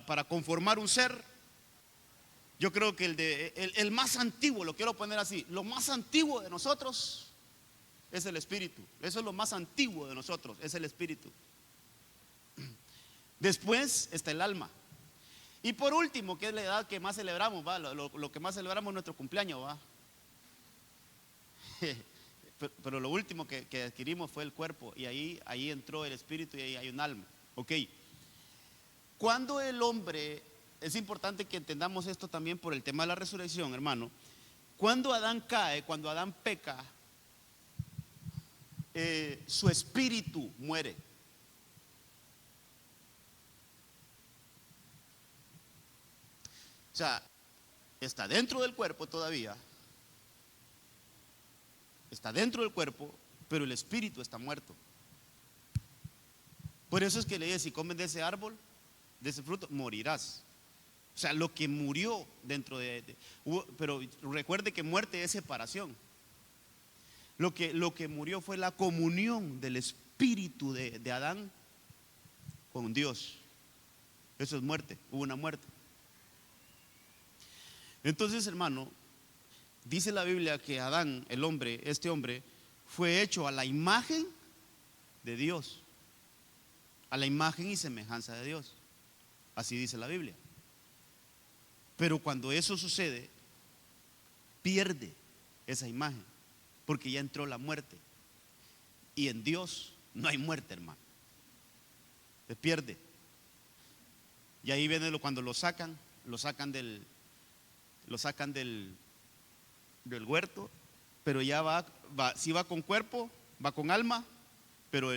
para conformar un ser. Yo creo que el más antiguo, lo quiero poner así, lo más antiguo de nosotros es el espíritu. Eso es lo más antiguo de nosotros, es el espíritu. Después está el alma. Y por último, ¿qué es la edad que más celebramos? ¿Va? Lo que más celebramos es nuestro cumpleaños, ¿va? Pero lo último que adquirimos fue el cuerpo, y ahí entró el espíritu y ahí hay un alma. Ok. Cuando el hombre, es importante que entendamos esto también por el tema de la resurrección, hermano. Cuando Adán cae, cuando Adán peca, su espíritu muere. O sea, está dentro del cuerpo todavía, está dentro del cuerpo, pero el espíritu está muerto. Por eso es que le dice: si comes de ese árbol, de ese fruto, morirás. O sea, lo que murió dentro pero recuerde que muerte es separación. Lo que murió fue la comunión del espíritu de Adán con Dios. Eso es muerte, hubo una muerte. Entonces, hermano, dice la Biblia que Adán, el hombre, este hombre, fue hecho a la imagen de Dios, a la imagen y semejanza de Dios. Así dice la Biblia. Pero cuando eso sucede, pierde esa imagen, porque ya entró la muerte. Y en Dios no hay muerte, hermano. Se pierde. Y ahí viene cuando lo sacan del huerto, pero ya sí va con cuerpo, va con alma, pero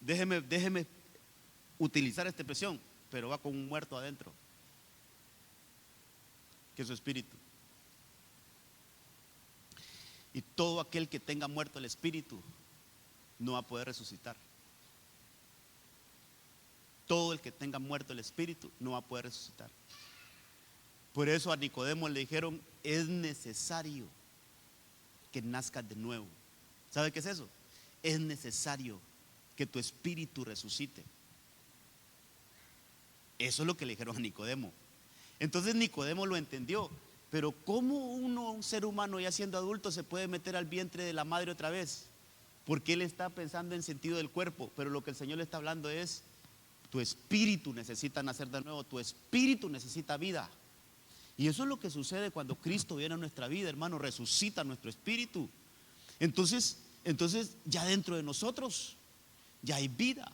déjeme utilizar esta expresión, pero va con un muerto adentro, que es su espíritu. Y todo aquel que tenga muerto el espíritu no va a poder resucitar. Todo el que tenga muerto el espíritu no va a poder resucitar. Por eso a Nicodemo le dijeron: es necesario que nazcas de nuevo. ¿Sabe qué es eso? Es necesario que tu espíritu resucite. Eso es lo que le dijeron a Nicodemo. Entonces Nicodemo lo entendió. Pero ¿cómo un ser humano ya siendo adulto se puede meter al vientre de la madre otra vez? Porque él está pensando en sentido del cuerpo, pero lo que el Señor le está hablando es: tu espíritu necesita nacer de nuevo, tu espíritu necesita vida. Y eso es lo que sucede cuando Cristo viene a nuestra vida, hermano, resucita nuestro espíritu. Entonces ya dentro de nosotros ya hay vida.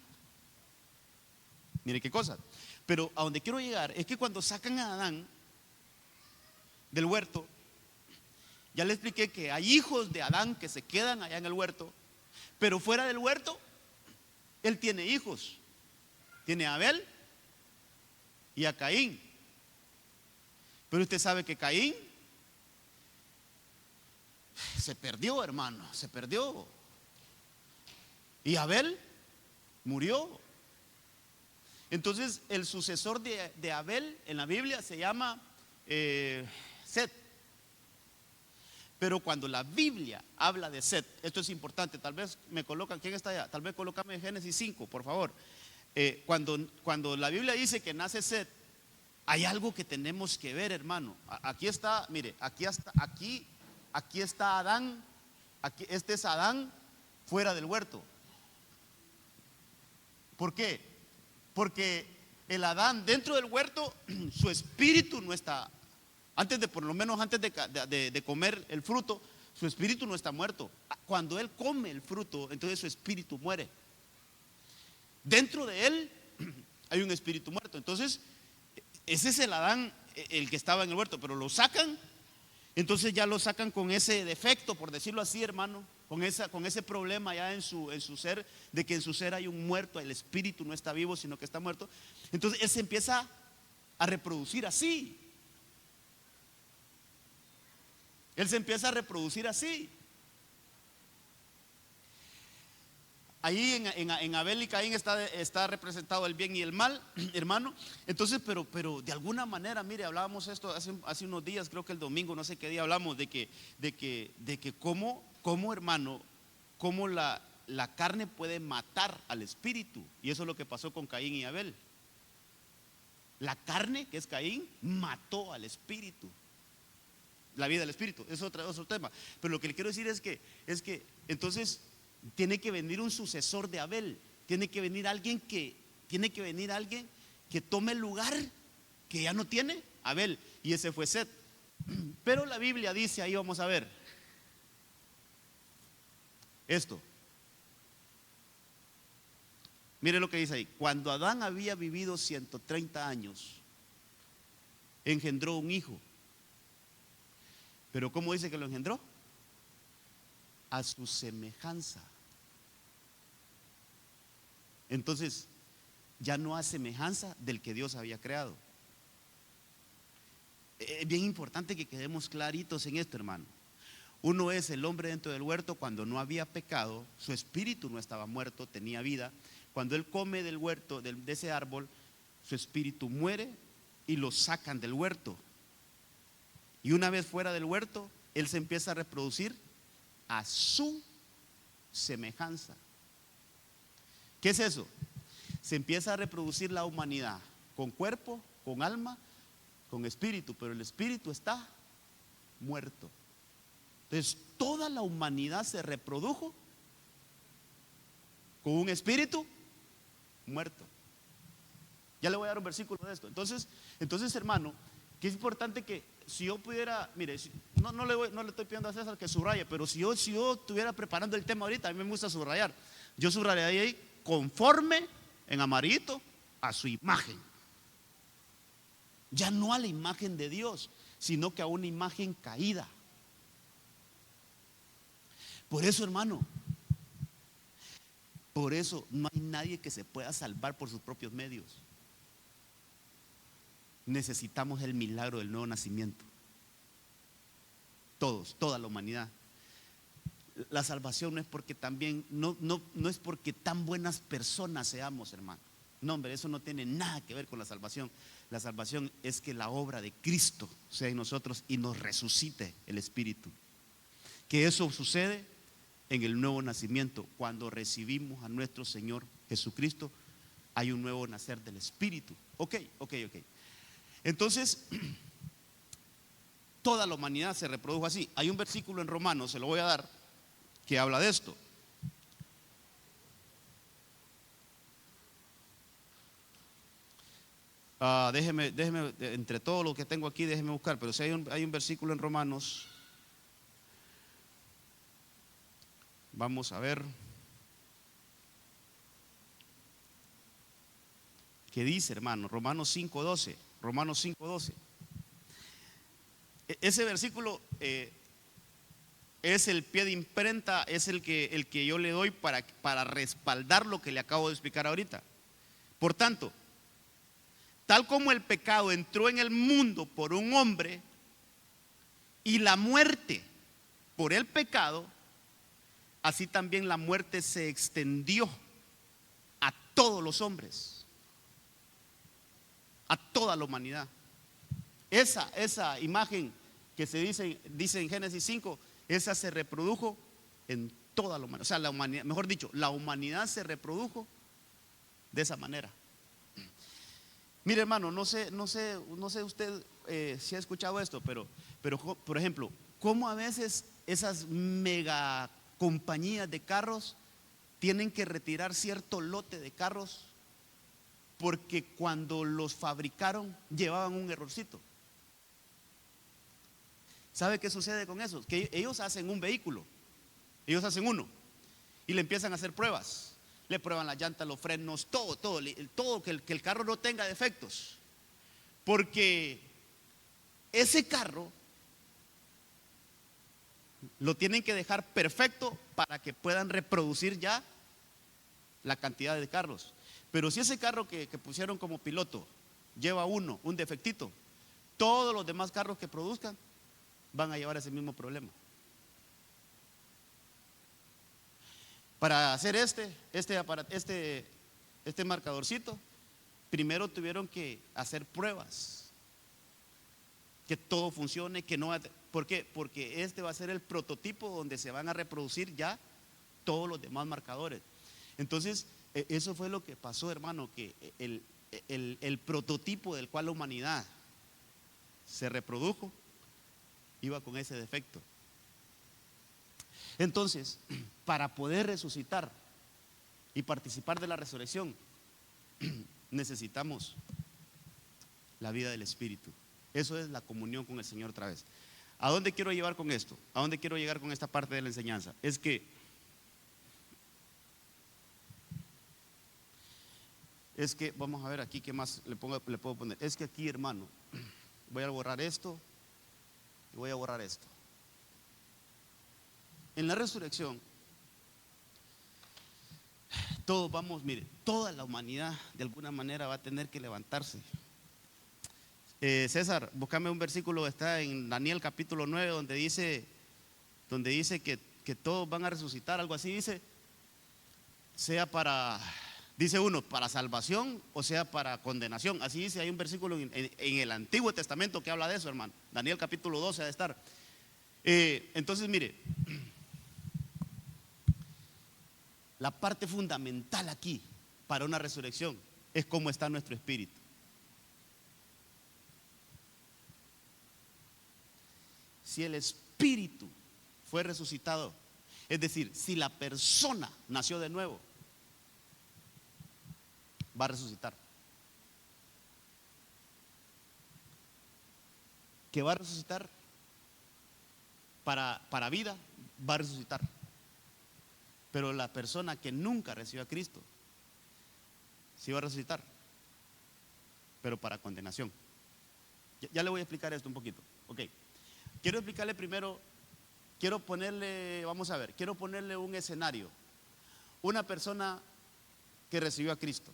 Mire qué cosa. Pero a donde quiero llegar es que cuando sacan a Adán del huerto, ya le expliqué que hay hijos de Adán que se quedan allá en el huerto, pero fuera del huerto él tiene hijos. Tiene a Abel y a Caín. Pero usted sabe que Caín se perdió, hermano, se perdió. Y Abel murió. Entonces el sucesor de Abel en la Biblia se llama Set. Pero cuando la Biblia habla de Set, esto es importante, tal vez me colocan, ¿quién está allá? Tal vez colócame Génesis 5, por favor. Cuando la Biblia dice que nace Set, hay algo que tenemos que ver, hermano. Aquí está, mire, aquí está Adán, este es Adán fuera del huerto. ¿Por qué? Porque el Adán dentro del huerto, su espíritu no está, por lo menos antes de comer el fruto, su espíritu no está muerto. Cuando él come el fruto, entonces su espíritu muere. Dentro de él hay un espíritu muerto. Entonces ese es el Adán, el que estaba en el huerto, pero lo sacan. Entonces ya lo sacan con ese defecto, por decirlo así, hermano, con ese problema ya en su ser, de que en su ser hay un muerto, el espíritu no está vivo, sino que está muerto. Entonces él se empieza a reproducir así. Él se empieza a reproducir así. Ahí en Abel y Caín está representado el bien y el mal, hermano. Entonces, pero de alguna manera, mire, hablábamos esto hace unos días, creo que el domingo, no sé qué día hablamos, de que cómo, hermano, cómo la carne puede matar al espíritu. Y eso es lo que pasó con Caín y Abel. La carne, que es Caín, mató al espíritu. La vida del espíritu, es otro tema. Pero lo que le quiero decir es que entonces tiene que venir un sucesor de Abel. Tiene que venir alguien que tome el lugar que ya no tiene Abel. Y ese fue Set. Pero la Biblia dice, ahí vamos a ver esto. Mire lo que dice ahí. Cuando Adán había vivido 130 años, engendró un hijo. Pero ¿cómo dice que lo engendró? A su semejanza. Entonces, ya no a semejanza del que Dios había creado. Es bien importante que quedemos claritos en esto, hermano. Uno es el hombre dentro del huerto cuando no había pecado, su espíritu no estaba muerto, tenía vida. Cuando él come del huerto, de ese árbol, su espíritu muere y lo sacan del huerto. Y una vez fuera del huerto, él se empieza a reproducir a su semejanza. ¿Qué es eso? Se empieza a reproducir la humanidad con cuerpo, con alma, con espíritu, pero el espíritu está muerto. Entonces toda la humanidad se reprodujo con un espíritu muerto. Ya le voy a dar un versículo de esto. Entonces, hermano, que es importante que si yo pudiera, mire, no le estoy pidiendo a César que subraye, pero si yo estuviera preparando el tema ahorita, a mí me gusta subrayar. Yo subrayaría ahí conforme en amarillito a su imagen. Ya no a la imagen de Dios, sino que a una imagen caída. Por eso, hermano, por eso no hay nadie que se pueda salvar por sus propios medios. Necesitamos el milagro del nuevo nacimiento. Todos, toda la humanidad. La salvación no es porque también, no es porque tan buenas personas seamos, hermano. No, hombre, eso no tiene nada que ver con la salvación. La salvación es que la obra de Cristo sea en nosotros y nos resucite el Espíritu. Que eso sucede en el nuevo nacimiento. Cuando recibimos a nuestro Señor Jesucristo, hay un nuevo nacer del Espíritu. Ok. Entonces, toda la humanidad se reprodujo así. Hay un versículo en Romanos, se lo voy a dar, que habla de esto. Déjeme, entre todo lo que tengo aquí, déjeme buscar, pero si hay un versículo en Romanos, vamos a ver, ¿qué dice, hermano? Romanos 5:12. Ese versículo es el pie de imprenta, es el que yo le doy para respaldar lo que le acabo de explicar ahorita. Por tanto, tal como el pecado entró en el mundo por un hombre y la muerte por el pecado, así también la muerte se extendió a todos los hombres, a toda la humanidad. Esa imagen que se dice en Génesis 5, esa se reprodujo en toda la humanidad. O sea, la humanidad, mejor dicho, la humanidad se reprodujo de esa manera. Mire, hermano, no sé usted si ha escuchado esto, pero por ejemplo, cómo a veces esas mega compañías de carros tienen que retirar cierto lote de carros porque cuando los fabricaron llevaban un errorcito. ¿Sabe qué sucede con eso? Que ellos hacen un vehículo, ellos hacen uno y le empiezan a hacer pruebas. Le prueban las llantas, los frenos, todo que el carro no tenga defectos. Porque ese carro lo tienen que dejar perfecto para que puedan reproducir ya la cantidad de carros. Pero si ese carro que pusieron como piloto lleva un defectito, todos los demás carros que produzcan van a llevar ese mismo problema. Para hacer este marcadorcito, primero tuvieron que hacer pruebas, que todo funcione, que no. ¿Por qué? Porque este va a ser el prototipo donde se van a reproducir ya todos los demás marcadores. Entonces, eso fue lo que pasó, hermano, que el prototipo del cual la humanidad se reprodujo iba con ese defecto. Entonces, para poder resucitar y participar de la resurrección, necesitamos la vida del Espíritu. Eso es la comunión con el Señor otra vez. ¿A dónde quiero llevar con esto? ¿A dónde quiero llegar con esta parte de la enseñanza? Es que vamos a ver aquí qué más le puedo poner. Es que aquí, hermano, voy a borrar esto y voy a borrar esto. En la resurrección, todos vamos, mire, toda la humanidad de alguna manera va a tener que levantarse. César, búscame un versículo, está en Daniel capítulo 9, donde dice que todos van a resucitar, algo así dice, sea para, dice uno, para salvación o sea para condenación. Así dice, hay un versículo en el Antiguo Testamento que habla de eso, hermano. Daniel capítulo 12 ha de estar. Entonces, mire, la parte fundamental aquí para una resurrección es cómo está nuestro espíritu. Si el espíritu fue resucitado, es decir, si la persona nació de nuevo, va a resucitar. Que va a resucitar para vida, va a resucitar. Pero la persona que nunca recibió a Cristo, sí va a resucitar, pero para condenación. Ya le voy a explicar esto un poquito. Ok, quiero explicarle primero, quiero ponerle un escenario. Una persona que recibió a Cristo,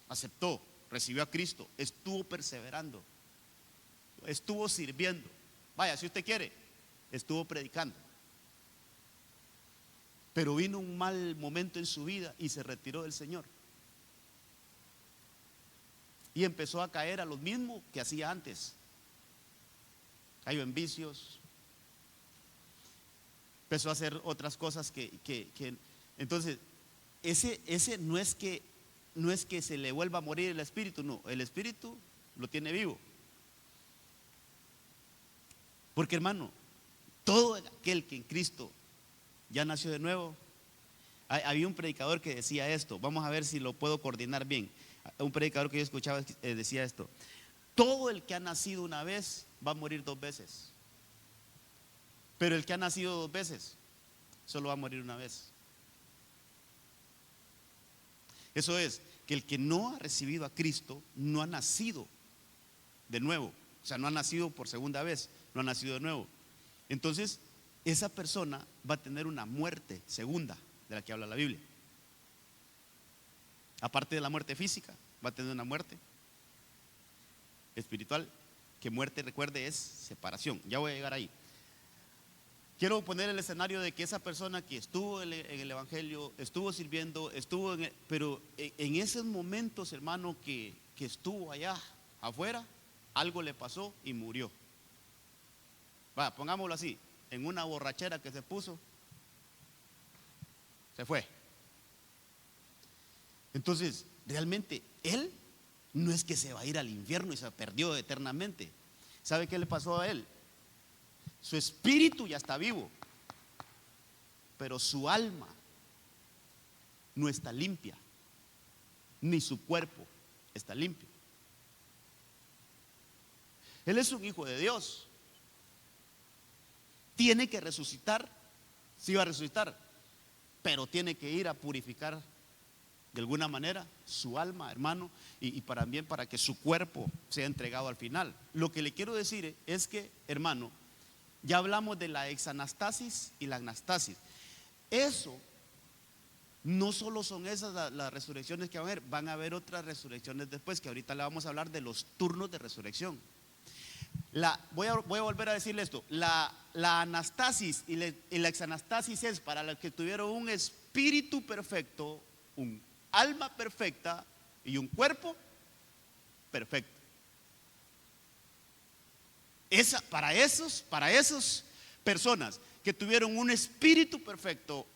aceptó, recibió a Cristo, estuvo perseverando, estuvo sirviendo. Vaya, si usted quiere, estuvo predicando. Pero vino un mal momento en su vida y se retiró del Señor. Y empezó a caer a lo mismo que hacía antes. Cayó en vicios. Empezó a hacer otras cosas que entonces, ese no es que se le vuelva a morir el espíritu, no, el espíritu lo tiene vivo. Porque, hermano, todo aquel que en Cristo ya nació de nuevo. Había un predicador que decía esto, vamos a ver si lo puedo coordinar bien. Un predicador que yo escuchaba decía esto: todo el que ha nacido una vez va a morir dos veces, pero el que ha nacido dos veces solo va a morir una vez. Eso es, que el que no ha recibido a Cristo no ha nacido de nuevo, o sea, no ha nacido por segunda vez, no ha nacido de nuevo. Entonces, esa persona va a tener una muerte segunda de la que habla la Biblia. Aparte de la muerte física, va a tener una muerte espiritual, que muerte, recuerde, es separación. Ya voy a llegar ahí. Quiero poner el escenario de que esa persona que estuvo en el Evangelio, estuvo sirviendo, pero en esos momentos, hermano, que estuvo allá afuera, algo le pasó y murió. Va, pongámoslo así, en una borrachera que se puso, se fue. Entonces, realmente, él no es que se va a ir al infierno y se perdió eternamente. ¿Sabe qué le pasó a él? Su espíritu ya está vivo, pero su alma no está limpia, ni su cuerpo está limpio. Él es un hijo de Dios. Tiene que resucitar, sí va a resucitar, pero tiene que ir a purificar de alguna manera su alma, hermano, y también para que su cuerpo sea entregado al final. Lo que le quiero decir es que, hermano, ya hablamos de la exanastasis y la anastasis. Eso no solo son esas las resurrecciones que van a haber otras resurrecciones después, que ahorita le vamos a hablar de los turnos de resurrección. Voy a volver a decirle esto: la anastasis y la exanastasis es para los que tuvieron un espíritu perfecto, un alma perfecta y un cuerpo perfecto. Para esas personas que tuvieron un espíritu perfecto,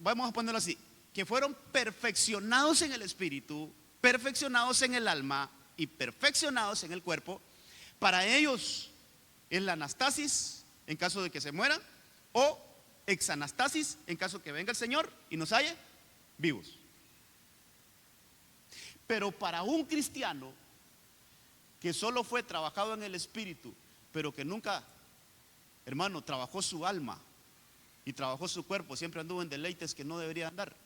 vamos a ponerlo así, que fueron perfeccionados en el espíritu, perfeccionados en el alma y perfeccionados en el cuerpo, para ellos es la anastasis en caso de que se mueran, o exanastasis en caso que venga el Señor y nos halle vivos. Pero para un cristiano que solo fue trabajado en el espíritu, pero que nunca, hermano, trabajó su alma y trabajó su cuerpo, siempre anduvo en deleites que no debería andar,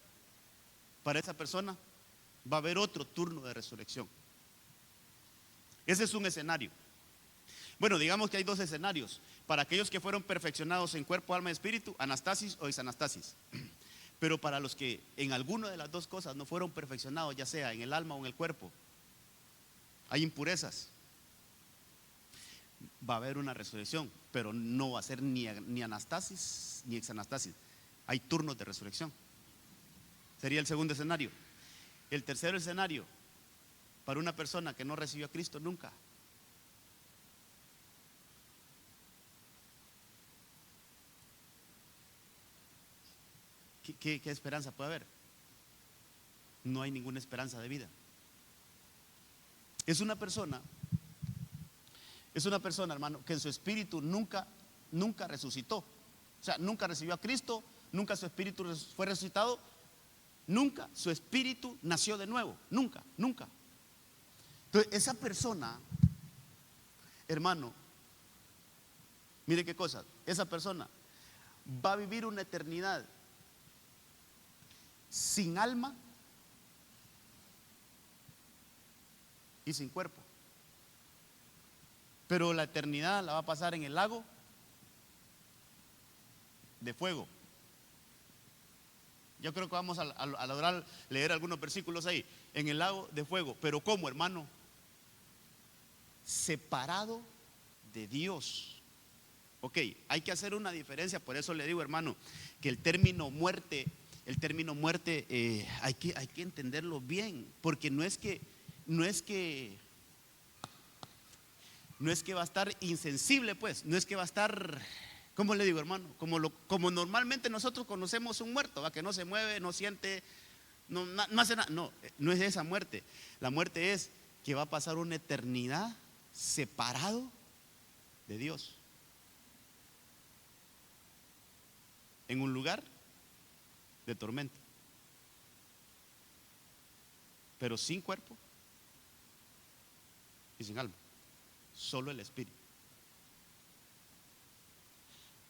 para esa persona va a haber otro turno de resurrección. Ese es un escenario. Bueno, digamos que hay dos escenarios. Para aquellos que fueron perfeccionados en cuerpo, alma y espíritu, anastasis o exanastasis. Pero para los que en alguna de las dos cosas no fueron perfeccionados, ya sea en el alma o en el cuerpo, hay impurezas, va a haber una resurrección, pero no va a ser ni anastasis ni exanastasis. Hay turnos de resurrección. Sería el segundo escenario. El tercer escenario, para una persona que no recibió a Cristo nunca. ¿Qué esperanza puede haber? No hay ninguna esperanza de vida. Es una persona, hermano, que en su espíritu nunca resucitó. O sea, nunca recibió a Cristo, nunca su espíritu fue resucitado, nunca su espíritu nació de nuevo, nunca. Entonces, esa persona, hermano, mire qué cosa, esa persona va a vivir una eternidad sin alma y sin cuerpo. Pero la eternidad la va a pasar en el lago de fuego. Yo creo que vamos a lograr leer algunos versículos ahí. En el lago de fuego. Pero ¿cómo, hermano? Separado de Dios. Ok, hay que hacer una diferencia. Por eso le digo, hermano, que el término muerte hay que entenderlo bien. Porque no es que va a estar insensible, pues. No es que va a estar, ¿cómo le digo, hermano? Como normalmente nosotros conocemos un muerto, ¿va? Que no se mueve, no siente, no hace nada. No es esa muerte. La muerte es que va a pasar una eternidad separado de Dios, en un lugar de tormento, pero sin cuerpo y sin alma, solo el espíritu.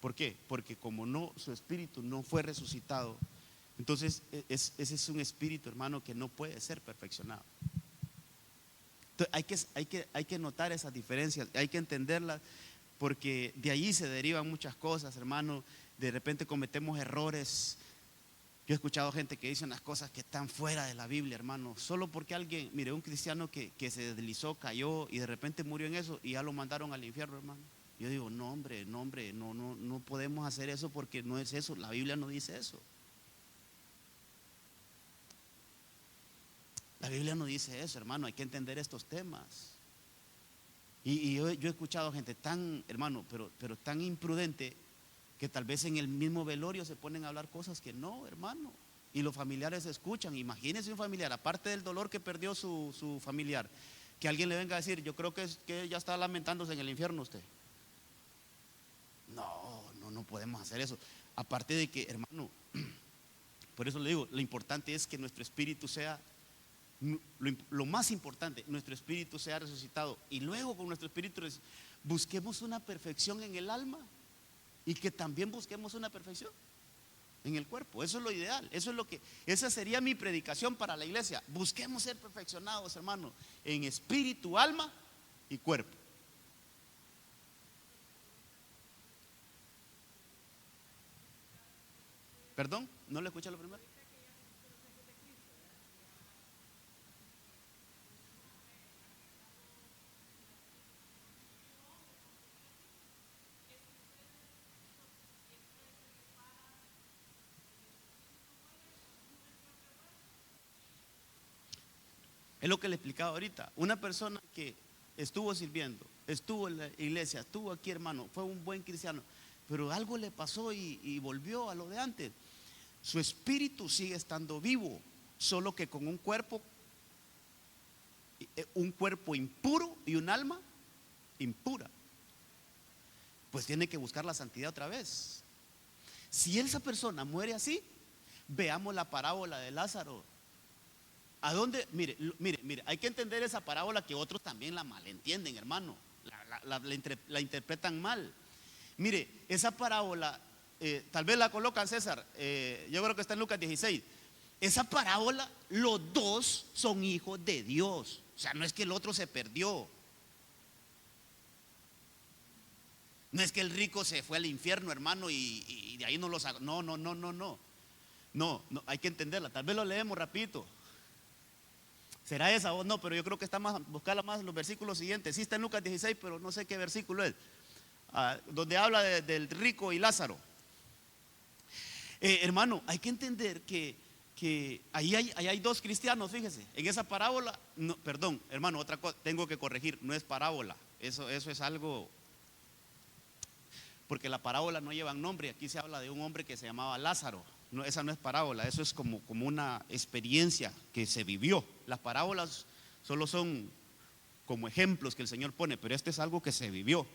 ¿Por qué? Porque como su espíritu no fue resucitado, entonces ese es un espíritu, hermano, que no puede ser perfeccionado. Entonces hay que notar esas diferencias, hay que entenderlas, porque de ahí se derivan muchas cosas, hermano. De repente cometemos errores. Yo he escuchado gente que dice unas cosas que están fuera de la Biblia, hermano, solo porque alguien, mire, un cristiano que se deslizó, cayó y de repente murió en eso y ya lo mandaron al infierno, hermano. Yo digo, no hombre, no podemos hacer eso, porque no es eso, la Biblia no dice eso. La Biblia no dice eso, hermano, hay que entender estos temas. Y yo he escuchado gente tan, hermano, pero tan imprudente, que tal vez en el mismo velorio se ponen a hablar cosas que no, hermano. Y los familiares escuchan. Imagínense un familiar, aparte del dolor que perdió su familiar, que alguien le venga a decir, yo creo que ya está lamentándose en el infierno usted. No podemos hacer eso. Aparte de que, hermano, por eso le digo, lo importante es que nuestro espíritu sea, lo más importante, nuestro espíritu sea resucitado. Y luego con nuestro espíritu busquemos una perfección en el alma, y que también busquemos una perfección en el cuerpo. Eso es lo ideal. Esa sería mi predicación para la iglesia. Busquemos ser perfeccionados, hermano, en espíritu, alma y cuerpo. ¿Perdón? ¿No le escuché lo primero? Es lo que le explicaba ahorita. Una persona que estuvo sirviendo, estuvo en la iglesia, estuvo aquí, hermano, fue un buen cristiano, pero algo le pasó y volvió a lo de antes. Su espíritu sigue estando vivo, solo que con un cuerpo impuro y un alma impura. Pues tiene que buscar la santidad otra vez. Si esa persona muere así, veamos la parábola de Lázaro. ¿A dónde? Mire, hay que entender esa parábola, que otros también la malentienden, hermano. La interpretan mal. Mire, esa parábola, tal vez la colocan, César, yo creo que está en Lucas 16. Esa parábola, los dos son hijos de Dios. O sea, no es que el otro se perdió. No es que el rico se fue al infierno, hermano, y de ahí no lo sacó. No, hay que entenderla. Tal vez lo leemos rapidito. ¿Será esa o no? Pero yo creo que está más, buscarla más en los versículos siguientes. Sí está en Lucas 16, pero no sé qué versículo es. Donde habla del rico y Lázaro. Hermano, hay que entender que ahí hay dos cristianos, fíjese. En esa parábola, no, perdón, hermano, otra cosa, tengo que corregir, no es parábola. Eso es algo, porque la parábola no lleva nombre. Aquí se habla de un hombre que se llamaba Lázaro. No, esa no es parábola, eso es como una experiencia que se vivió. Las parábolas solo son como ejemplos que el Señor pone, pero este es algo que se vivió.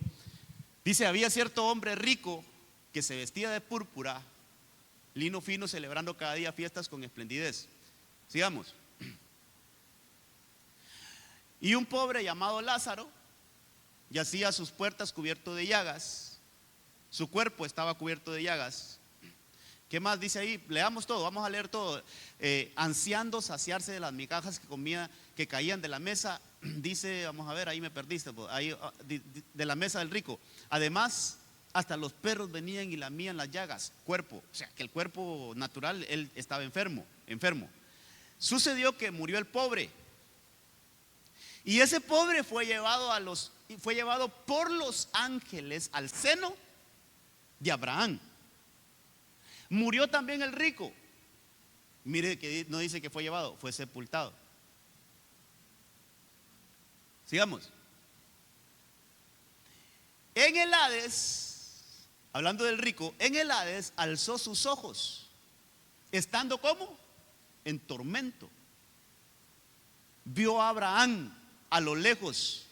Dice: había cierto hombre rico que se vestía de púrpura, lino fino, celebrando cada día fiestas con esplendidez. Sigamos. Y un pobre llamado Lázaro yacía a sus puertas cubierto de llagas. Su cuerpo estaba cubierto de llagas. ¿Qué más dice ahí? Leamos todo, vamos a leer todo. Ansiando saciarse de las migajas que comía, que caían de la mesa. Dice, vamos a ver, ahí me perdiste, ahí, de la mesa del rico. Además, hasta los perros venían y lamían las llagas, cuerpo. O sea, que el cuerpo natural, él estaba enfermo. Sucedió que murió el pobre. Y ese pobre fue llevado por los ángeles al seno de Abraham. Murió también el rico. Mire que no dice que fue llevado, fue sepultado. Sigamos. En el Hades, hablando del rico, en el Hades alzó sus ojos, estando como en tormento. Vio a Abraham a lo lejos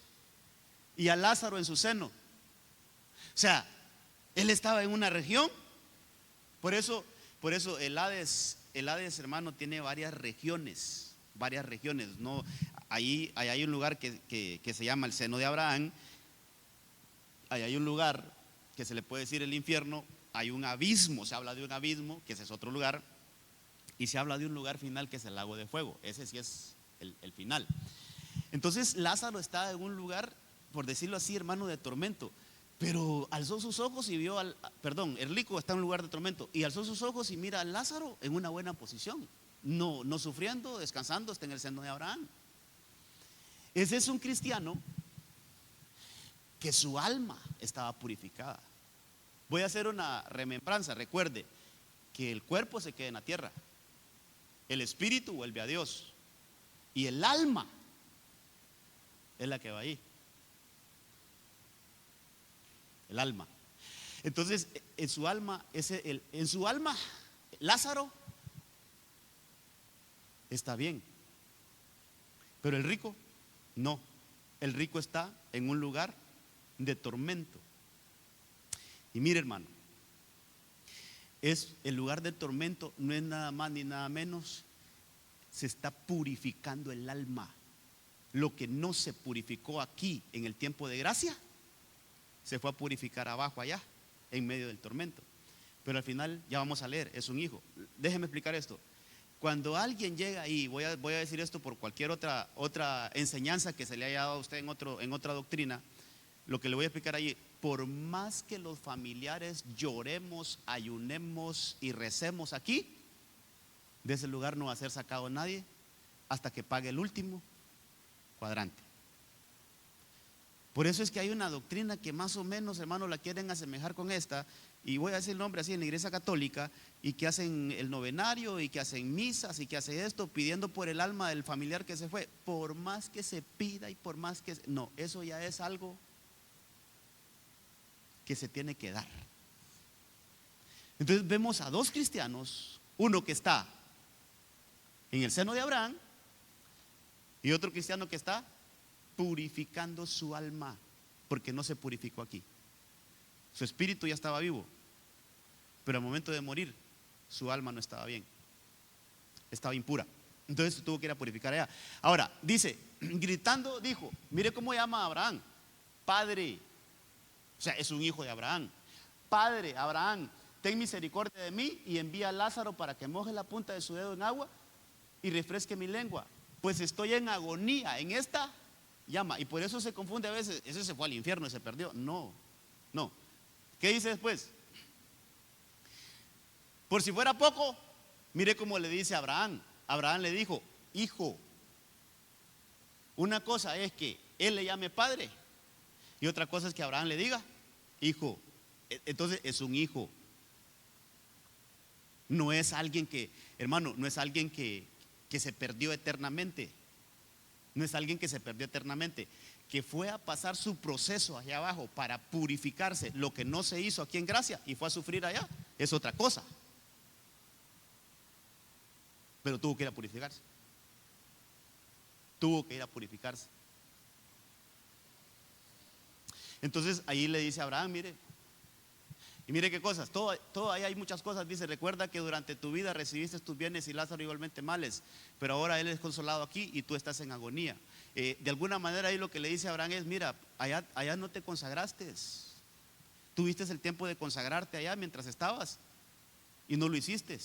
y a Lázaro en su seno. O sea, él estaba en una región. Por eso el Hades, hermano, tiene varias regiones. No, ahí hay un lugar que se llama el seno de Abraham. Ahí hay un lugar que se le puede decir el infierno. Hay un abismo, se habla de un abismo, que ese es otro lugar. Y se habla de un lugar final, que es el lago de fuego. Ese sí es el final. Entonces Lázaro está en un lugar, por decirlo así, hermano, de tormento. Pero alzó sus ojos y vio el rico está en un lugar de tormento, y alzó sus ojos y mira a Lázaro en una buena posición, no sufriendo, descansando, está en el seno de Abraham. Ese es un cristiano que su alma estaba purificada. Voy a hacer una remembranza. Recuerde que el cuerpo se queda en la tierra, el espíritu vuelve a Dios, y el alma es la que va ahí. El alma. Entonces, en su alma, Lázaro está bien, pero el rico no. El rico está en un lugar de tormento. Y mire, hermano, es el lugar de tormento, no es nada más ni nada menos, se está purificando el alma. Lo que no se purificó aquí en el tiempo de gracia, se fue a purificar abajo allá, en medio del tormento. Pero al final, ya vamos a leer, es un hijo. Déjeme explicar esto. Cuando alguien llega ahí, voy a decir esto por cualquier otra enseñanza que se le haya dado a usted en otra doctrina, lo que le voy a explicar ahí: por más que los familiares lloremos, ayunemos y recemos aquí, de ese lugar no va a ser sacado nadie hasta que pague el último cuadrante. Por eso es que hay una doctrina que más o menos, hermanos, la quieren asemejar con esta, y voy a decir el nombre así, en la iglesia católica, y que hacen el novenario, y que hacen misas, y que hacen esto, pidiendo por el alma del familiar que se fue. Por más que se pida y por más que... No, eso ya es algo que se tiene que dar. Entonces vemos a dos cristianos Uno que está en el seno de Abraham y otro cristiano que está purificando su alma, porque no se purificó aquí. Su espíritu ya estaba vivo, pero al momento de morir su alma no estaba bien, estaba impura. Entonces tuvo que ir a purificar allá. Ahora, dice, gritando, dijo, mire cómo llama a Abraham, Padre. O sea, es un hijo de Abraham. Padre, Abraham, ten misericordia de mí y envía a Lázaro para que moje la punta de su dedo en agua y refresque mi lengua, pues estoy en agonía en esta llama. Y por eso se confunde a veces, ese se fue al infierno y se perdió. No, no. ¿Qué dice después? Por si fuera poco, mire cómo le dice a Abraham. Abraham le dijo, hijo. Una cosa es que él le llame padre y otra cosa es que Abraham le diga, hijo. Entonces es un hijo. No es alguien que, hermano, no es alguien que se perdió eternamente. No es alguien que se perdió eternamente, que fue a pasar su proceso allá abajo para purificarse, lo que no se hizo aquí en gracia y fue a sufrir allá, es otra cosa. Pero tuvo que ir a purificarse. Tuvo que ir a purificarse. Entonces ahí le dice a Abraham, mire, y mire qué cosas, todo ahí hay muchas cosas. Dice, recuerda que durante tu vida recibiste tus bienes y Lázaro igualmente males, pero ahora él es consolado aquí y tú estás en agonía. De alguna manera ahí lo que le dice a Abraham es, mira, allá no te consagraste. Tuviste el tiempo de consagrarte allá mientras estabas y no lo hiciste.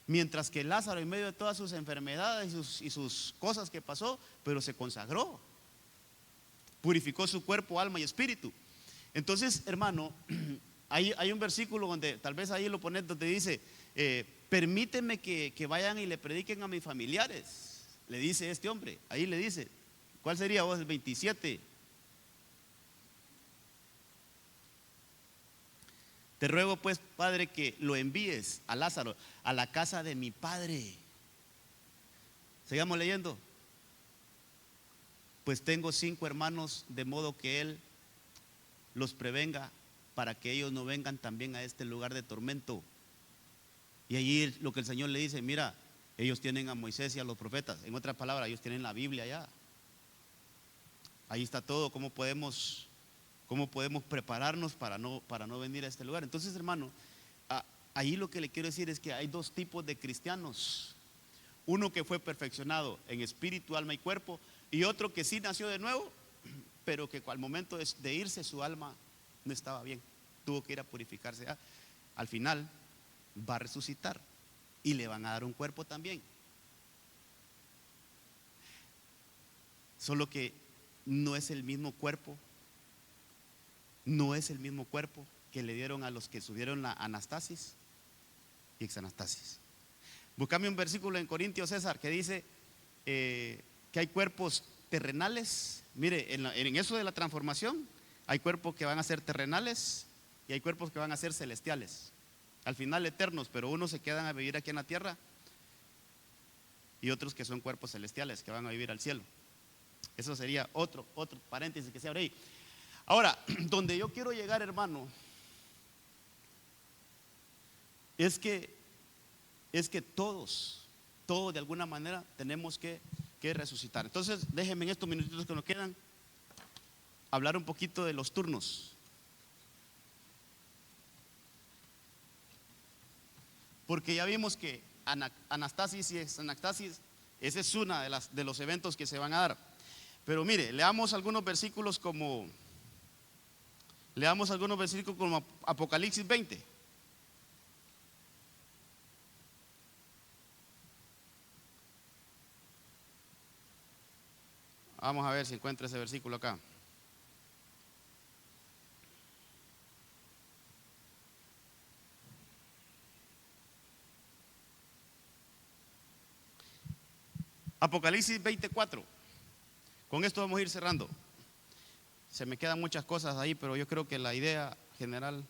Mientras que Lázaro, en medio de todas sus enfermedades y sus cosas que pasó, pero se consagró, purificó su cuerpo, alma y espíritu. Entonces, hermano, hay un versículo donde tal vez ahí lo pones, donde dice, permíteme que vayan y le prediquen a mis familiares. Le dice este hombre, ahí le dice, ¿cuál sería vos? El 27. Te ruego pues, Padre, que lo envíes a Lázaro a la casa de mi padre. Sigamos leyendo. Pues tengo 5 hermanos, de modo que él los prevenga para que ellos no vengan también a este lugar de tormento. Y allí lo que el Señor le dice, mira, ellos tienen a Moisés y a los profetas. En otras palabras, ellos tienen la Biblia allá. Ahí está todo, cómo podemos prepararnos para no venir a este lugar. Entonces, hermano, ahí lo que le quiero decir es que hay 2 tipos de cristianos. Uno que fue perfeccionado en espíritu, alma y cuerpo, y otro que sí nació de nuevo, pero que al momento de irse su alma no estaba bien, tuvo que ir a purificarse. Al final va a resucitar y le van a dar un cuerpo también. Solo que no es el mismo cuerpo. No es el mismo cuerpo que le dieron a los que subieron la anastasis y exanastasis. Búscame un versículo en Corintios, César, que dice que hay cuerpos terrenales. Mire, en eso de la transformación hay cuerpos que van a ser terrenales y hay cuerpos que van a ser celestiales, al final eternos, pero unos se quedan a vivir aquí en la tierra y otros que son cuerpos celestiales que van a vivir al cielo. Eso sería otro paréntesis que se abre ahí. Ahora, donde yo quiero llegar, hermano, es que todos de alguna manera tenemos que resucitar. Entonces, déjenme en estos minutitos que nos quedan hablar un poquito de los turnos. Porque ya vimos que anastasis y exanastasis, ese es una de los eventos que se van a dar. Pero mire, leamos algunos versículos como Apocalipsis 20. Vamos a ver si encuentro ese versículo acá. Apocalipsis 24. Con esto vamos a ir cerrando. Se me quedan muchas cosas ahí, pero yo creo que la idea general.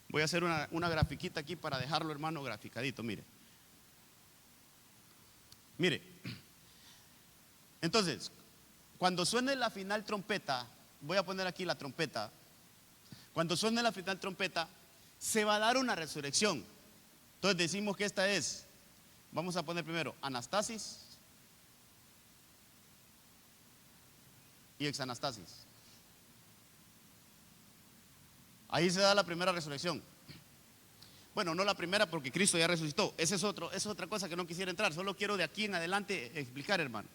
Voy a hacer una grafiquita aquí para dejarlo, hermano, graficadito, mire. Mire. Entonces, cuando suene la final trompeta, voy a poner aquí la trompeta. Cuando suene la final trompeta, se va a dar una resurrección. Entonces decimos que esta es, vamos a poner primero anastasis y exanastasis. Ahí se da la primera resurrección. Bueno, no la primera porque Cristo ya resucitó. Esa es otra cosa que no quisiera entrar. Solo quiero de aquí en adelante explicar, hermano.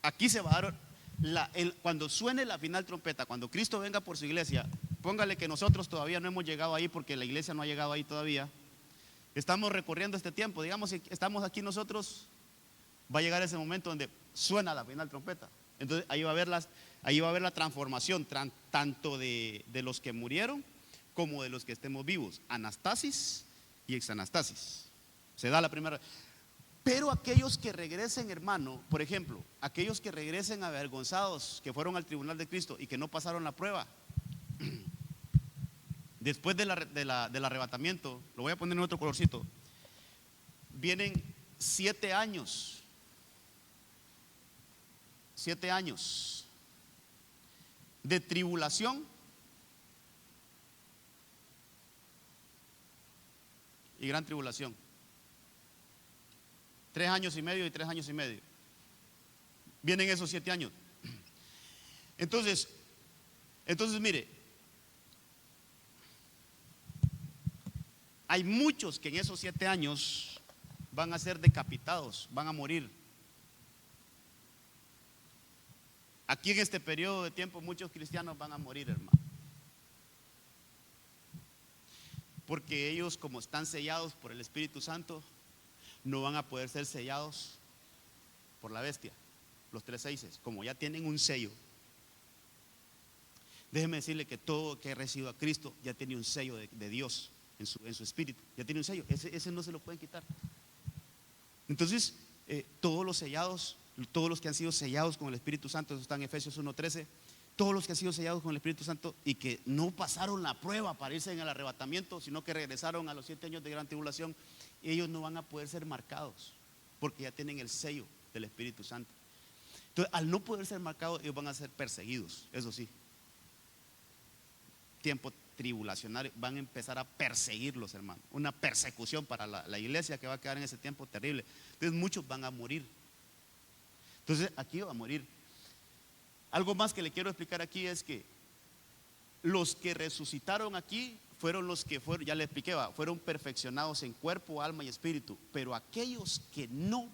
Aquí se va a dar cuando suene la final trompeta, cuando Cristo venga por su iglesia. Póngale que nosotros todavía no hemos llegado ahí porque la iglesia no ha llegado ahí todavía. Estamos recorriendo este tiempo. Digamos que estamos aquí nosotros, va a llegar ese momento donde suena la final trompeta. Entonces ahí va a haber la transformación tanto de los que murieron como de los que estemos vivos. Anastasis y exanastasis. Se da la primera. Pero aquellos que regresen, hermano, por ejemplo, aquellos que regresen avergonzados, que fueron al tribunal de Cristo y que no pasaron la prueba, después del arrebatamiento, lo voy a poner en otro colorcito, vienen 7 años. 7 años de tribulación y gran tribulación. 3 años y medio y 3 años y medio. Vienen esos 7 años. Entonces, mire, hay muchos que en esos 7 años van a ser decapitados, van a morir. Aquí en este periodo de tiempo muchos cristianos van a morir, hermano. Porque ellos, como están sellados por el Espíritu Santo, no van a poder ser sellados por la bestia, los 3 seises, como ya tienen un sello. Déjeme decirle que todo que ha recibido a Cristo ya tiene un sello de Dios en su espíritu, ya tiene un sello, ese no se lo pueden quitar. Entonces, todos los sellados, todos los que han sido sellados con el Espíritu Santo, eso está en Efesios 1:13, todos los que han sido sellados con el Espíritu Santo y que no pasaron la prueba para irse en el arrebatamiento, sino que regresaron a los 7 años de gran tribulación, ellos no van a poder ser marcados porque ya tienen el sello del Espíritu Santo. Entonces, al no poder ser marcados, ellos van a ser perseguidos, eso sí. Tiempo tribulacionario, van a empezar a perseguirlos, hermano. Una persecución para la iglesia que va a quedar en ese tiempo terrible. Entonces muchos van a morir. Entonces aquí va a morir. Algo más que le quiero explicar aquí es que los que resucitaron aquí fueron los que fueron, ya le expliqué, fueron perfeccionados en cuerpo, alma y espíritu. Pero aquellos que no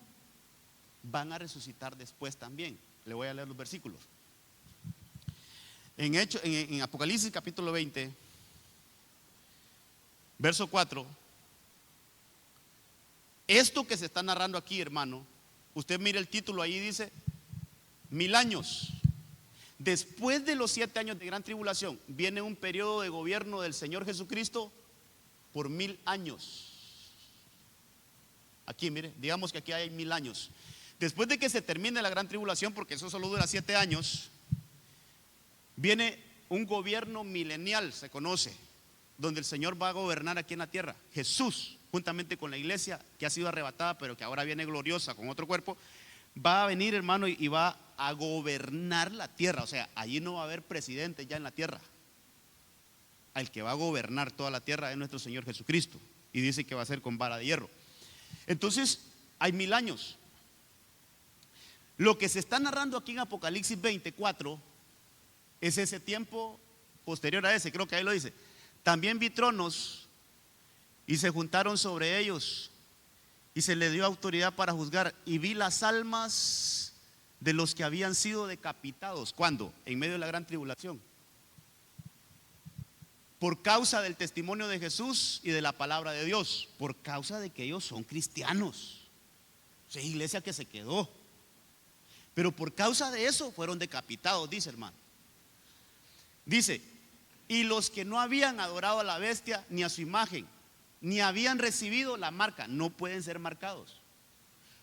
van a resucitar después también. Le voy a leer los versículos. En Apocalipsis capítulo 20, verso 4, esto que se está narrando aquí, hermano, usted mire el título, ahí dice 1000 años. Después de los 7 años de gran tribulación viene un periodo de gobierno del Señor Jesucristo por 1000 años. Aquí mire, digamos que aquí hay 1000 años. Después de que se termine la gran tribulación, porque eso solo dura 7 años, viene un gobierno milenial, se conoce, donde el Señor va a gobernar aquí en la tierra. Jesús, juntamente con la iglesia que ha sido arrebatada, pero que ahora viene gloriosa con otro cuerpo, va a venir, hermano, y va a gobernar la tierra. O sea, allí no va a haber presidente ya en la tierra. El que va a gobernar toda la tierra es nuestro Señor Jesucristo. Y dice que va a ser con vara de hierro. Entonces, hay 1000 años. Lo que se está narrando aquí en Apocalipsis 24 es ese tiempo posterior a ese, creo que ahí lo dice. También vi tronos y se juntaron sobre ellos y se le dio autoridad para juzgar, y vi las almas de los que habían sido decapitados. ¿Cuándo? En medio de la gran tribulación, por causa del testimonio de Jesús y de la palabra de Dios, por causa de que ellos son cristianos. Esa iglesia que se quedó, pero por causa de eso fueron decapitados, dice, hermano. Dice, y los que no habían adorado a la bestia ni a su imagen, ni habían recibido la marca, no pueden ser marcados.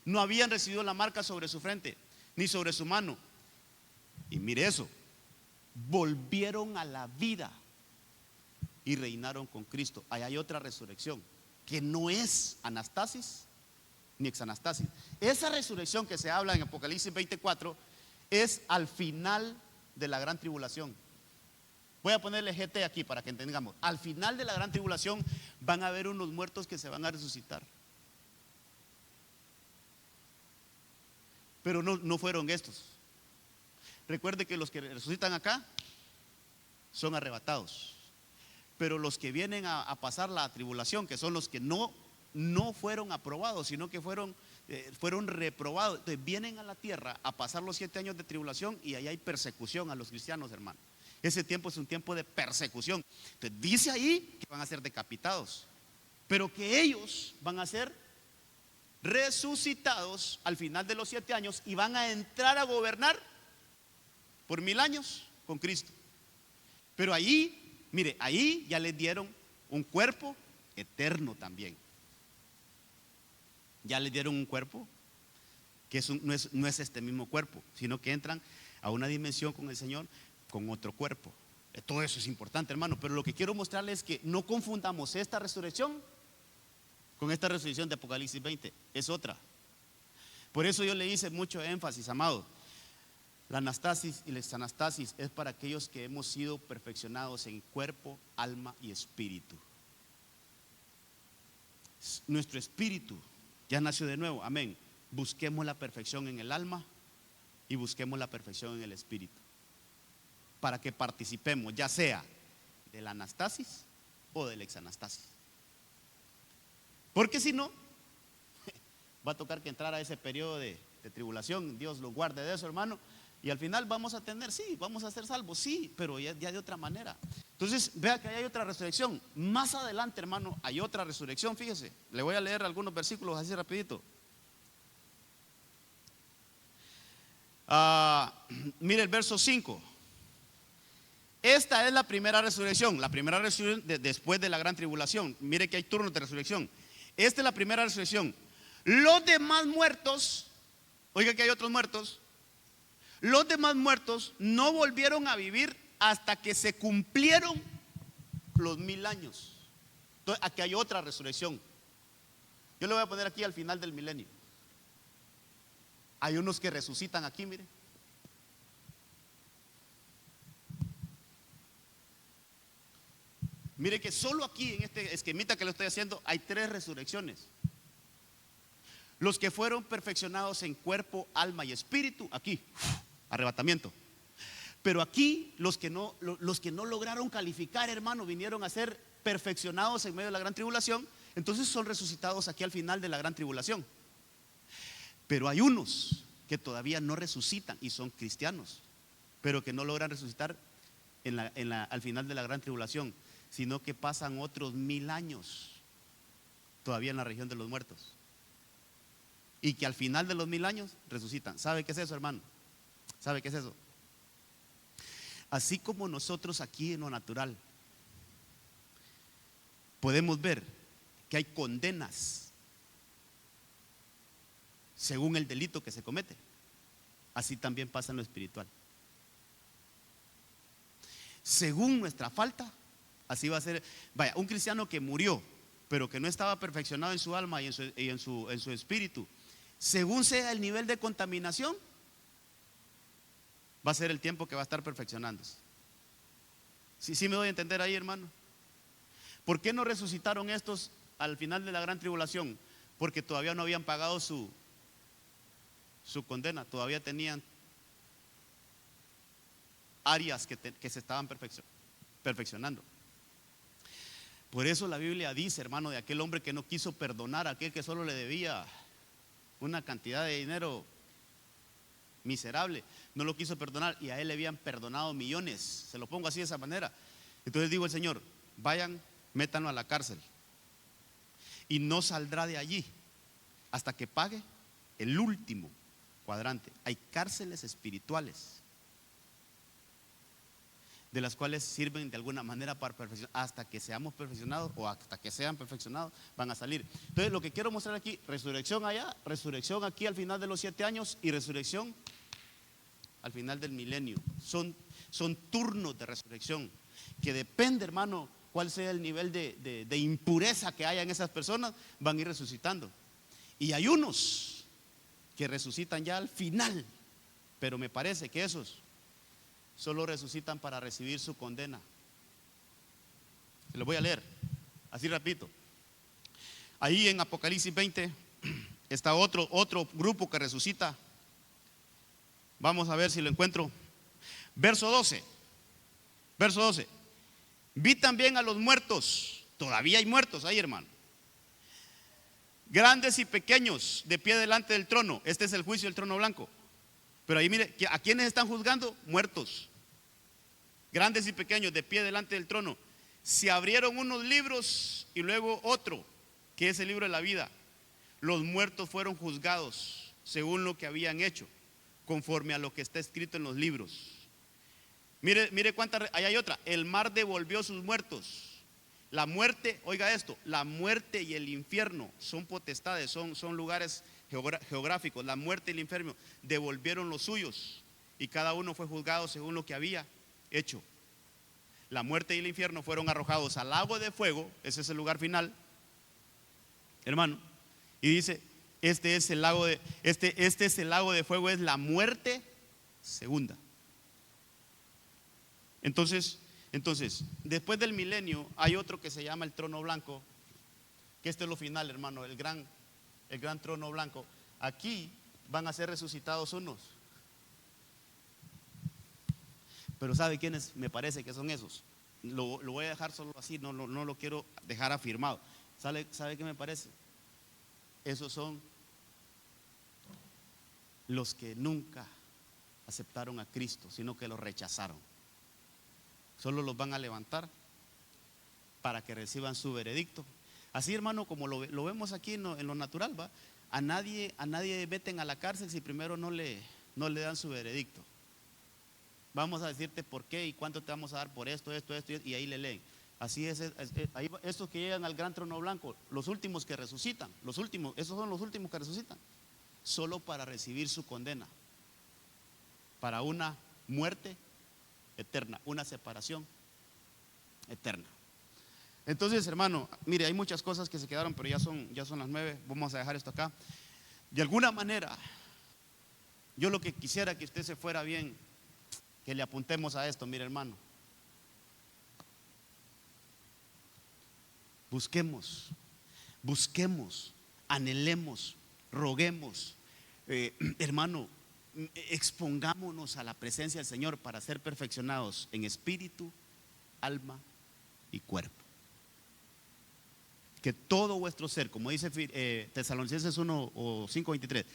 No habían recibido la marca sobre su frente, ni sobre su mano. Y mire eso, volvieron a la vida y reinaron con Cristo. Ahí hay otra resurrección, que no es anastasis ni exanastasis. Esa resurrección que se habla en Apocalipsis 24 es al final de la gran tribulación. Voy a ponerle GT aquí para que entendamos. Al final de la gran tribulación van a haber unos muertos que se van a resucitar. Pero no fueron estos. Recuerde que los que resucitan acá son arrebatados. Pero los que vienen a pasar la tribulación, que son los que no fueron aprobados, sino que fueron reprobados, entonces vienen a la tierra a pasar los 7 años de tribulación, y ahí hay persecución a los cristianos, hermano. Ese tiempo es un tiempo de persecución. Entonces dice ahí que van a ser decapitados, pero que ellos van a ser resucitados al final de los 7 años y van a entrar a gobernar por 1000 años con Cristo. Pero ahí, mire, ahí ya les dieron un cuerpo eterno también. Ya les dieron un cuerpo que no es este mismo cuerpo, sino que entran a una dimensión con el Señor con otro cuerpo. Todo eso es importante, hermano, pero lo que quiero mostrarles es que no confundamos esta resurrección con esta resurrección de Apocalipsis 20. Es otra. Por eso yo le hice mucho énfasis, amado. La anastasis y la exanastasis es para aquellos que hemos sido perfeccionados en cuerpo, alma y espíritu. Nuestro espíritu ya nació de nuevo, amén. Busquemos la perfección en el alma y busquemos la perfección en el espíritu, para que participemos ya sea de la anastasis o de la exanastasis. Porque si no, va a tocar que entrar a ese periodo de tribulación. Dios lo guarde de eso, hermano. Y al final vamos a tener, sí, vamos a ser salvos, sí, pero ya de otra manera. Entonces, vea que hay otra resurrección. Más adelante, hermano, hay otra resurrección, fíjese. Le voy a leer algunos versículos así rapidito. Mire el verso 5. Esta es la primera resurrección después de la gran tribulación. Mire que hay turnos de resurrección. Esta es la primera resurrección. Los demás muertos, oiga que hay otros muertos. Los demás muertos no volvieron a vivir hasta que se cumplieron los 1000 años. Entonces, aquí hay otra resurrección. Yo le voy a poner aquí al final del milenio. Hay unos que resucitan aquí, mire. Mire que solo aquí en este esquemita que le estoy haciendo hay 3 resurrecciones. Los que fueron perfeccionados en cuerpo, alma y espíritu, aquí, arrebatamiento. Pero aquí los que no lograron calificar, hermano, vinieron a ser perfeccionados en medio de la gran tribulación, entonces son resucitados aquí al final de la gran tribulación. Pero hay unos que todavía no resucitan y son cristianos, pero que no logran resucitar al final de la gran tribulación, sino que pasan otros 1000 años todavía en la región de los muertos, y que al final de los 1000 años resucitan. ¿Sabe qué es eso, hermano? ¿Sabe qué es eso? Así como nosotros aquí en lo natural podemos ver que hay condenas según el delito que se comete, así también pasa en lo espiritual. Según nuestra falta, así va a ser. Vaya, un cristiano que murió, pero que no estaba perfeccionado en su alma y en su espíritu, según sea el nivel de contaminación, va a ser el tiempo que va a estar perfeccionándose. ¿Sí me doy a entender ahí, hermano? ¿Por qué no resucitaron estos al final de la gran tribulación? Porque todavía no habían pagado su condena, todavía tenían áreas que se estaban perfeccionando. Por eso la Biblia dice, hermano, de aquel hombre que no quiso perdonar a aquel que solo le debía una cantidad de dinero miserable, no lo quiso perdonar, y a él le habían perdonado millones. Se lo pongo así de esa manera. Entonces digo el Señor, vayan, métanlo a la cárcel y no saldrá de allí hasta que pague el último cuadrante. Hay cárceles espirituales de las cuales sirven de alguna manera para perfeccionar. Hasta que seamos perfeccionados o hasta que sean perfeccionados van a salir. Entonces lo que quiero mostrar aquí, resurrección allá, resurrección aquí al final de los 7 años y resurrección al final del milenio. Son turnos de resurrección que depende, hermano, cuál sea el nivel de impureza que haya en esas personas, van a ir resucitando. Y hay unos que resucitan ya al final, pero me parece que esos solo resucitan para recibir su condena Se lo voy a leer, así rapidito. Ahí en Apocalipsis 20 está otro grupo que resucita. Vamos a ver si lo encuentro. Verso 12. Verso 12. Vi también a los muertos. Todavía hay muertos ahí, hermano. Grandes y pequeños, de pie delante del trono. Este es el juicio del trono blanco. Pero ahí mire, ¿a quiénes están juzgando? Muertos. Grandes y pequeños, de pie delante del trono. Se abrieron unos libros y luego otro, que es el libro de la vida. Los muertos fueron juzgados según lo que habían hecho, conforme a lo que está escrito en los libros. Mire cuánta, ahí hay otra. El mar devolvió sus muertos. La muerte, oiga esto, la muerte y el infierno son potestades, son lugares geográficos. La muerte y el infierno devolvieron los suyos y cada uno fue juzgado según lo que había hecho. La muerte y el infierno fueron arrojados al lago de fuego. Ese es el lugar final, hermano. Y dice, este es el lago de fuego, es la muerte segunda. Entonces, después del milenio hay otro que se llama el trono blanco, que este es lo final, hermano, el gran trono blanco. Aquí van a ser resucitados unos. Pero ¿sabe quiénes me parece que son esos? Lo voy a dejar solo así, no lo quiero dejar afirmado. ¿Sabe qué me parece? Esos son los que nunca aceptaron a Cristo, sino que lo rechazaron. Solo los van a levantar para que reciban su veredicto. Así, hermano, como lo vemos aquí en lo natural, ¿va? A nadie meten a la cárcel si primero no le dan su veredicto. Vamos a decirte por qué y cuánto te vamos a dar por esto, y ahí le leen. Así es, ahí, estos que llegan al gran trono blanco, los últimos que resucitan, esos son los últimos que resucitan, solo para recibir su condena, para una muerte eterna, una separación eterna. Entonces, hermano, mire, hay muchas cosas que se quedaron, pero ya son las 9. Vamos a dejar esto acá. De alguna manera, yo lo que quisiera que usted se fuera bien, que le apuntemos a esto, mire, hermano. Busquemos, anhelemos, roguemos, hermano, expongámonos a la presencia del Señor para ser perfeccionados en espíritu, alma y cuerpo. Que todo vuestro ser, como dice Tesalonicenses 1 o 5:23,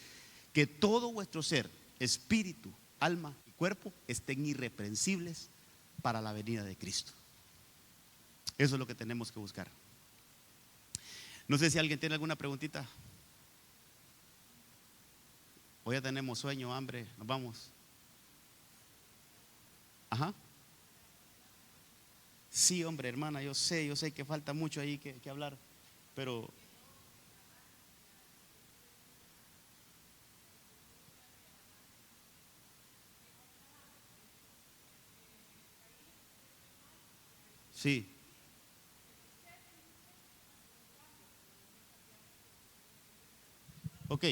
que todo vuestro ser, espíritu, alma y cuerpo estén irreprensibles para la venida de Cristo. Eso es lo que tenemos que buscar. No sé si alguien tiene alguna preguntita. Hoy ya tenemos sueño, hambre, nos vamos. Ajá. Sí, hombre, hermana, yo sé que falta mucho ahí que hablar, pero sí. Ok,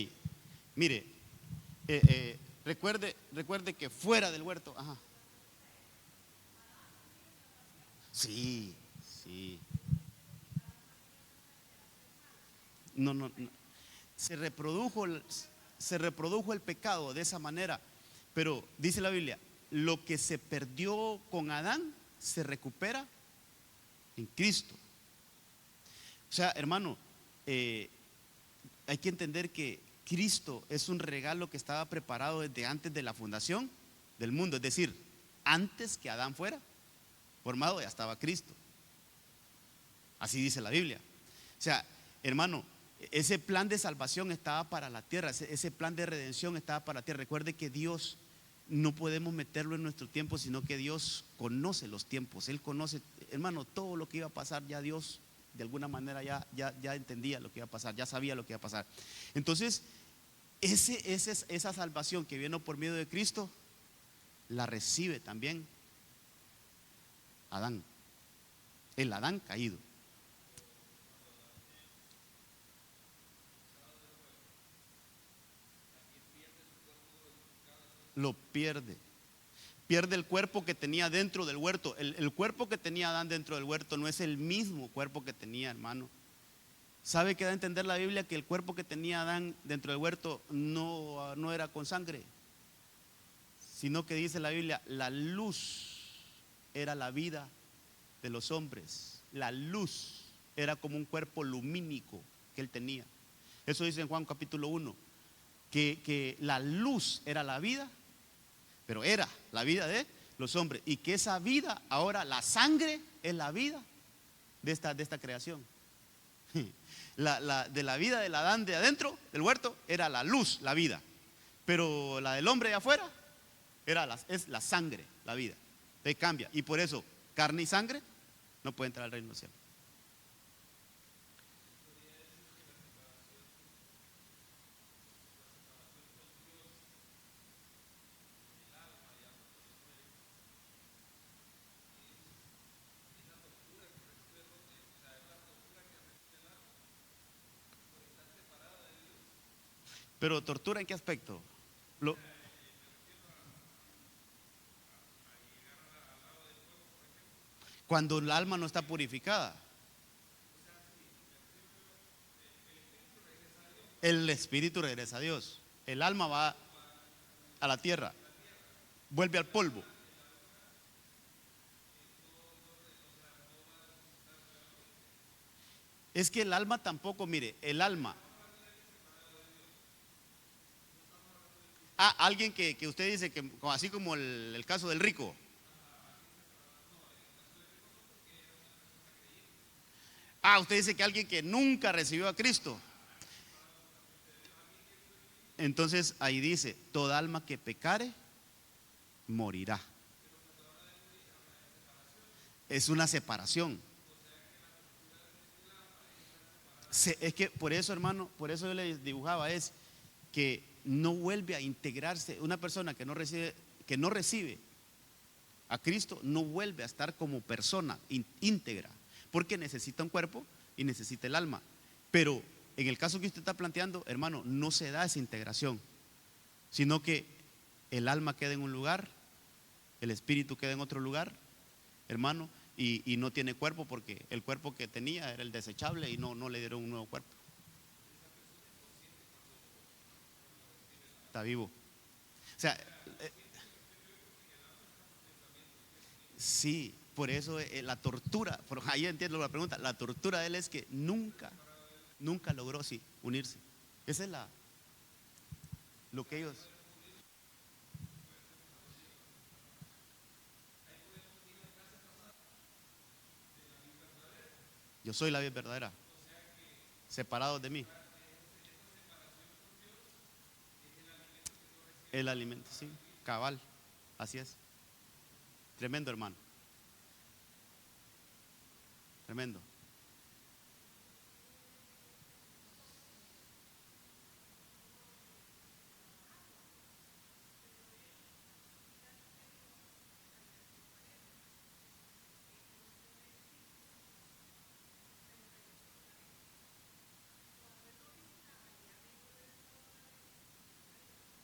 mire, recuerde que fuera del huerto, ajá. Sí. No. Se reprodujo el pecado de esa manera, pero dice la Biblia, lo que se perdió con Adán se recupera en Cristo. O sea, hermano, hay que entender que Cristo es un regalo que estaba preparado desde antes de la fundación del mundo, es decir, antes que Adán fuera formado ya estaba Cristo. Así dice la Biblia. O sea, hermano, ese plan de salvación estaba para la tierra, ese plan de redención estaba para la tierra. Recuerde que Dios no podemos meterlo en nuestro tiempo, sino que Dios conoce los tiempos. Él conoce, hermano, todo lo que iba a pasar. Ya Dios de alguna manera ya entendía lo que iba a pasar, ya sabía lo que iba a pasar. Entonces, esa salvación que vino por medio de Cristo, la recibe también Adán, el Adán caído. Lo pierde. pierde el cuerpo que tenía dentro del huerto. El cuerpo que tenía Adán dentro del huerto no es el mismo cuerpo que tenía, hermano. ¿Sabe que da a entender la Biblia que el cuerpo que tenía Adán dentro del huerto no era con sangre? Sino que dice la Biblia, la luz era la vida de los hombres. La luz era como un cuerpo lumínico que él tenía. Eso dice en Juan capítulo 1, que la luz era la vida, pero era la vida de los hombres, y que esa vida, ahora la sangre es la vida de esta creación. De la vida del Adán de adentro del huerto era la luz, la vida, pero la del hombre de afuera es la sangre, la vida. Te cambia, y por eso carne y sangre no pueden entrar al reino del cielo. Pero tortura, ¿en qué aspecto? Lo- Cuando el alma no está purificada, el espíritu regresa a Dios, el alma va a la tierra, vuelve al polvo. Es que el alma tampoco, mire, el alma. Alguien que usted dice que, así como el caso del rico. Usted dice que alguien que nunca recibió a Cristo. Entonces ahí dice, toda alma que pecare, morirá. Es una separación. Es que por eso, hermano, por eso yo le dibujaba, es que no vuelve a integrarse. Una persona que no recibe a Cristo, no vuelve a estar como persona íntegra, porque necesita un cuerpo y necesita el alma. Pero en el caso que usted está planteando, hermano, no se da esa integración, sino que el alma queda en un lugar, el espíritu queda en otro lugar, hermano, y no tiene cuerpo, porque el cuerpo que tenía era el desechable y no le dieron un nuevo cuerpo. Está vivo. O sea, sí, por eso la tortura, ahí entiendo la pregunta, la tortura de él es que nunca logró, sí, unirse. Esa es lo que ellos. Yo soy la vida verdadera, separados de mí. El alimento, sí, cabal, así es. Tremendo, hermano, tremendo.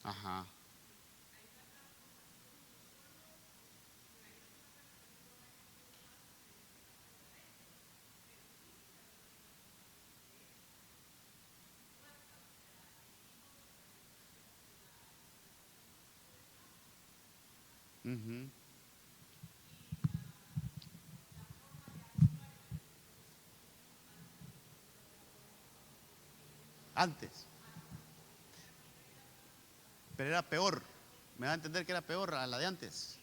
Ajá. Ujú. Antes, pero era peor. Me da a entender que era peor a la de antes.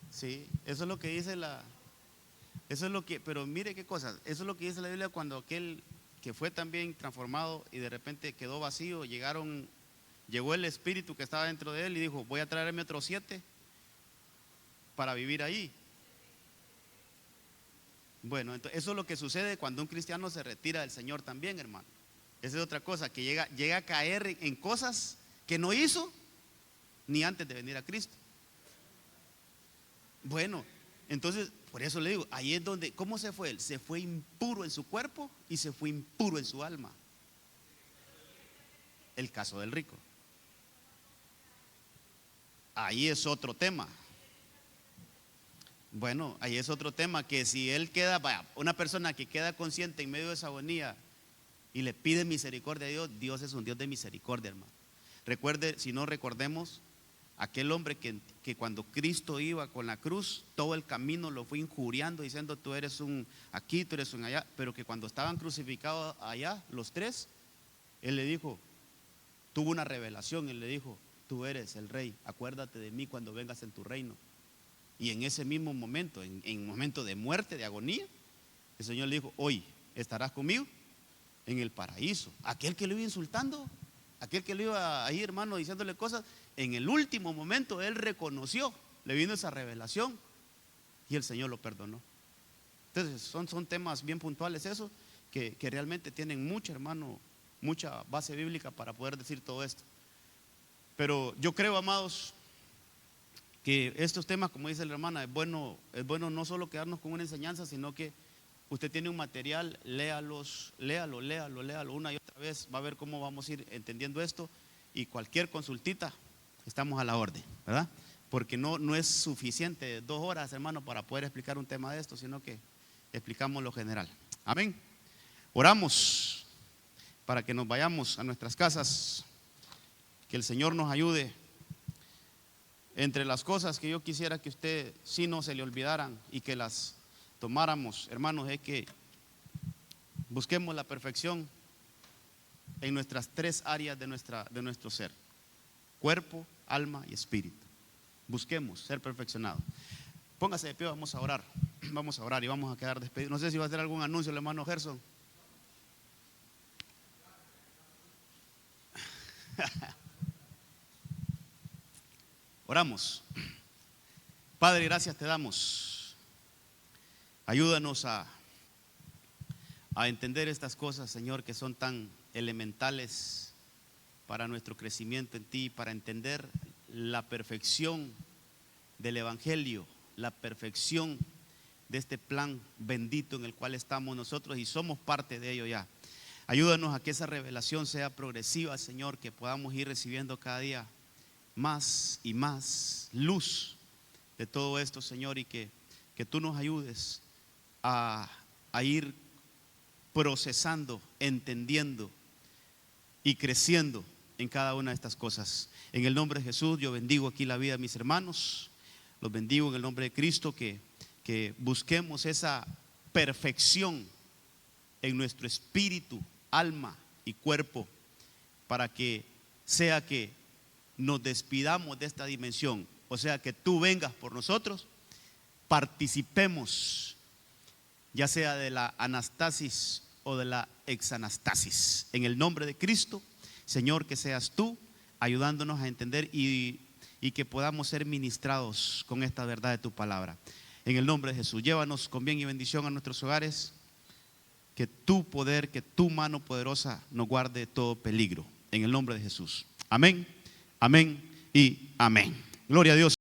Sí, eso es lo que dice eso es lo que, pero mire qué cosas, eso es lo que dice la Biblia cuando aquel que fue también transformado y de repente quedó vacío, llegó el espíritu que estaba dentro de él y dijo, voy a traerme otros 7 para vivir ahí. Bueno, entonces eso es lo que sucede cuando un cristiano se retira del Señor también, hermano. Esa es otra cosa, que llega a caer en cosas que no hizo ni antes de venir a Cristo. Bueno, entonces, por eso le digo, ahí es donde, ¿cómo se fue él? Se fue impuro en su cuerpo y se fue impuro en su alma. El caso del rico. ahí es otro tema. Bueno, ahí es otro tema, que si él queda, vaya, una persona que queda consciente en medio de esa agonía y le pide misericordia a Dios, Dios es un Dios de misericordia, hermano. Recuerde, si no recordemos, aquel hombre que cuando Cristo iba con la cruz, todo el camino lo fue injuriando, diciendo tú eres un aquí, tú eres un allá, pero que cuando estaban crucificados allá, los tres, él le dijo, tuvo una revelación, él le dijo, tú eres el rey, acuérdate de mí cuando vengas en tu reino. Y en ese mismo momento, en momento de muerte, de agonía, el Señor le dijo, hoy estarás conmigo en el paraíso. Aquel que lo iba insultando, aquel que lo iba ahí, hermano, diciéndole cosas, en el último momento él reconoció, le vino esa revelación y el Señor lo perdonó. Entonces son temas bien puntuales esos que realmente tienen mucha, hermano, mucha base bíblica para poder decir todo esto. Pero yo creo, amados, que estos temas, como dice la hermana, es bueno no solo quedarnos con una enseñanza, sino que usted tiene un material, léalo una y otra vez, va a ver cómo vamos a ir entendiendo esto, y cualquier consultita, estamos a la orden, ¿verdad? Porque no es suficiente 2 horas, hermano, para poder explicar un tema de esto, sino que explicamos lo general. Amén. Oramos para que nos vayamos a nuestras casas, que el Señor nos ayude. Entre las cosas que yo quisiera que usted sí no se le olvidaran y que las tomáramos, hermanos, es que busquemos la perfección en nuestras 3 áreas de nuestro ser: cuerpo, alma y espíritu. Busquemos ser perfeccionados. Póngase de pie, vamos a orar y vamos a quedar despedidos. No sé si va a hacer algún anuncio el hermano Gerson. Oramos. Padre, gracias te damos. Ayúdanos a entender estas cosas, Señor, que son tan elementales para nuestro crecimiento en ti, para entender la perfección del Evangelio, la perfección de este plan bendito en el cual estamos nosotros y somos parte de ello ya. Ayúdanos a que esa revelación sea progresiva, Señor, que podamos ir recibiendo cada día más y más luz de todo esto, Señor, y que tú nos ayudes a ir procesando, entendiendo y creciendo en cada una de estas cosas. En el nombre de Jesús, yo bendigo aquí la vida de mis hermanos, los bendigo en el nombre de Cristo, que busquemos esa perfección en nuestro espíritu, alma y cuerpo, para que sea que nos despidamos de esta dimensión, o sea que tú vengas por nosotros, participemos ya sea de la anastasis o de la exanastasis. En el nombre de Cristo, Señor, que seas tú ayudándonos a entender y que podamos ser ministrados con esta verdad de tu palabra. En el nombre de Jesús, llévanos con bien y bendición a nuestros hogares, que tu poder, que tu mano poderosa nos guarde de todo peligro. En el nombre de Jesús. Amén, amén y amén. Gloria a Dios.